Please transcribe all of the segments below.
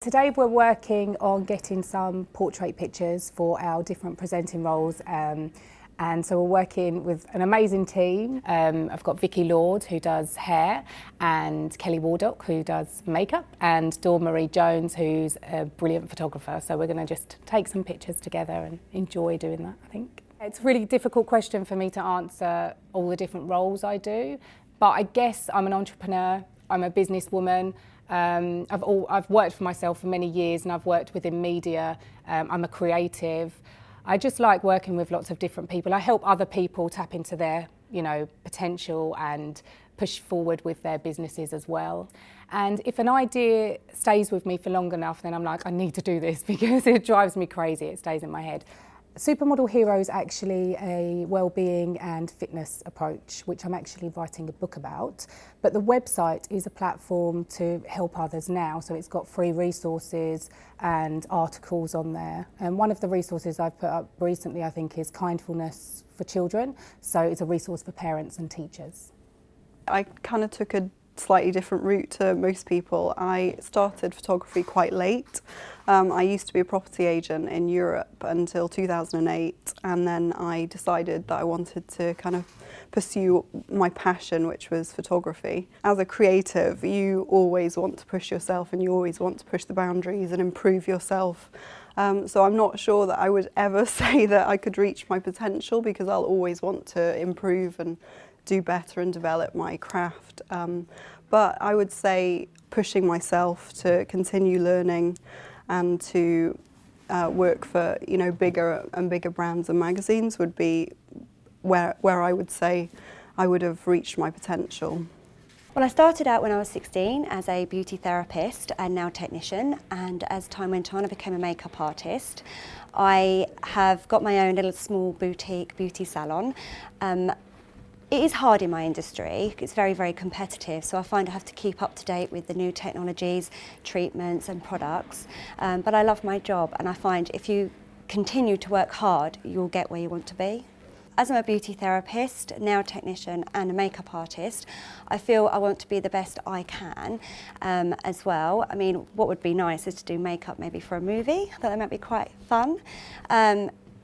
Today we're working on getting some portrait pictures for our different presenting roles, and so we're working with an amazing team. I've got Vicky Lord, who does hair, and Kelly Wardock, who does makeup, and Dawn Marie Jones, who's a brilliant photographer. So we're going to just take some pictures together and enjoy doing that, I think. It's a really difficult question for me to answer all the different roles I do, but I guess I'm an entrepreneur, I'm a businesswoman. I've worked for myself for many years, and I've worked within media. I'm a creative. I just like working with lots of different people. I help other people tap into their, potential and push forward with their businesses as well. And if an idea stays with me for long enough, then I'm like, I need to do this because it drives me crazy. It stays in my head. Supermodel Hero is actually a well-being and fitness approach, which I'm actually writing a book about. But the website is a platform to help others now. So it's got free resources and articles on there. And one of the resources I've put up recently, I think, is Kindfulness for Children. So it's a resource for parents and teachers. I kind of took a slightly different route to most people. I started photography quite late. I used to be a property agent in Europe until 2008, and then I decided that I wanted to kind of pursue my passion, which was photography. As a creative, you always want to push yourself and you always want to push the boundaries and improve yourself. So I'm not sure that I would ever say that I could reach my potential, because I'll always want to improve and do better and develop my craft. But I would say pushing myself to continue learning and to work for bigger and bigger brands and magazines would be where I would say I would have reached my potential. Well, I started out when I was 16 as a beauty therapist and nail technician, and as time went on I became a makeup artist. I have got my own little small boutique beauty salon. It is hard in my industry. It's very, very competitive, so I find I have to keep up to date with the new technologies, treatments and products. But I love my job, and I find if you continue to work hard, you'll get where you want to be. As I'm a beauty therapist, nail technician and a makeup artist, I feel I want to be the best I can as well. I mean, what would be nice is to do makeup maybe for a movie. I thought that might be quite fun.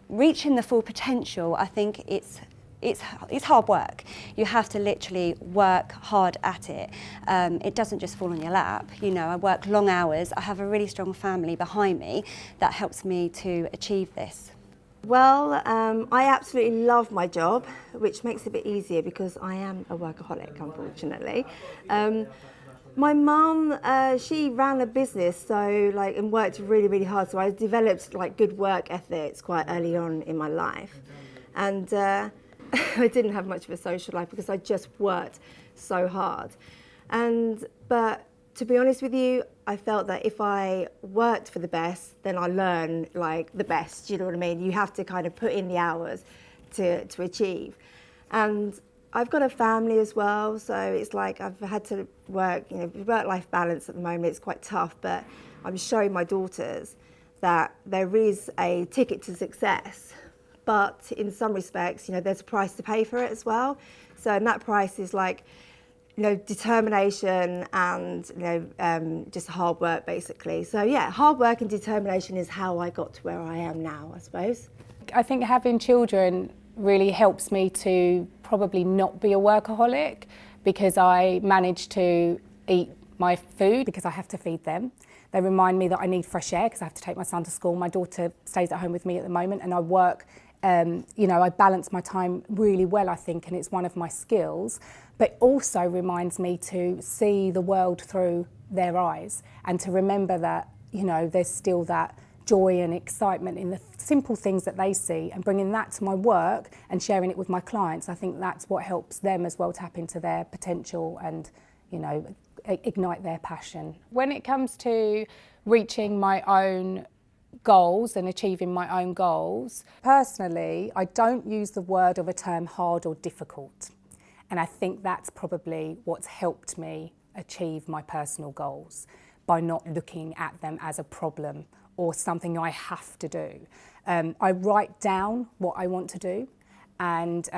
Reaching the full potential, I think it's hard work. You have to literally work hard at it. It doesn't just fall on your lap. I work long hours. I have a really strong family behind me that helps me to achieve this. Well, I absolutely love my job, which makes it a bit easier because I am a workaholic, unfortunately. My mum, she ran a business, and worked really, really hard. So I developed good work ethics quite early on in my life, and I didn't have much of a social life because I just worked so hard. But to be honest with you, I felt that if I worked for the best, then I learn the best, you know what I mean? You have to kind of put in the hours to achieve. And I've got a family as well, so it's I've had to work, work-life balance at the moment, it's quite tough, but I'm showing my daughters that there is a ticket to success. But in some respects, there's a price to pay for it as well. And that price is determination and, just hard work, basically. So yeah, hard work and determination is how I got to where I am now, I suppose. I think having children really helps me to probably not be a workaholic, because I manage to eat my food because I have to feed them. They remind me that I need fresh air because I have to take my son to school. My daughter stays at home with me at the moment, and I work. I balance my time really well, I think, and it's one of my skills, but also reminds me to see the world through their eyes and to remember that, there's still that joy and excitement in the simple things that they see, and bringing that to my work and sharing it with my clients. I think that's what helps them as well tap into their potential and, ignite their passion. When it comes to reaching my own goals and achieving my own goals, personally, I don't use the word or the term hard or difficult. And I think that's probably what's helped me achieve my personal goals, by not looking at them as a problem or something I have to do. I write down what I want to do, and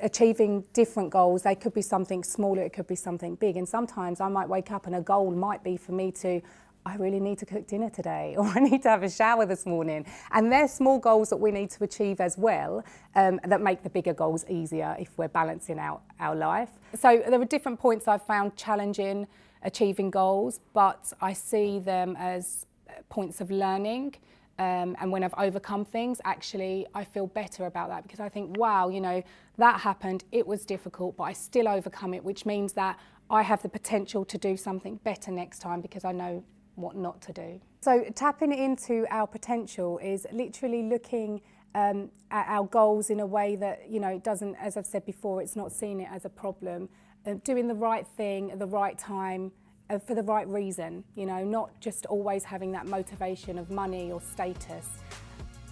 achieving different goals. They could be something smaller, it could be something big. And sometimes I might wake up and a goal might be for me to I really need to cook dinner today, or I need to have a shower this morning. And they're small goals that we need to achieve as well, that make the bigger goals easier if we're balancing out our life. So there are different points I've found challenging achieving goals, but I see them as points of learning. And when I've overcome things, actually, I feel better about that, because I think, wow, you know, that happened, it was difficult, but I still overcome it, which means that I have the potential to do something better next time because I know what not to do. So tapping into our potential is literally looking at our goals in a way that, you know, doesn't, as I've said before, it's not seeing it as a problem, doing the right thing at the right time, for the right reason, you know, not just always having that motivation of money or status.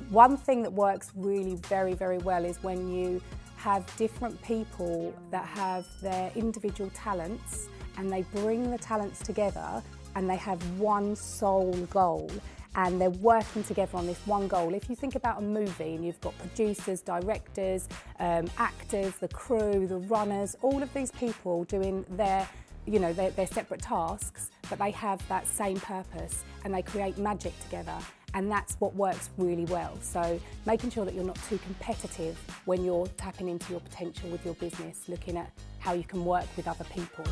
One thing that works really very, very well is when you have different people that have their individual talents and they bring the talents together and they have one sole goal and they're working together on this one goal. If you think about a movie and you've got producers, directors, actors, the crew, the runners, all of these people doing their separate tasks, but they have that same purpose and they create magic together, and that's what works really well. So making sure that you're not too competitive when you're tapping into your potential with your business, looking at how you can work with other people.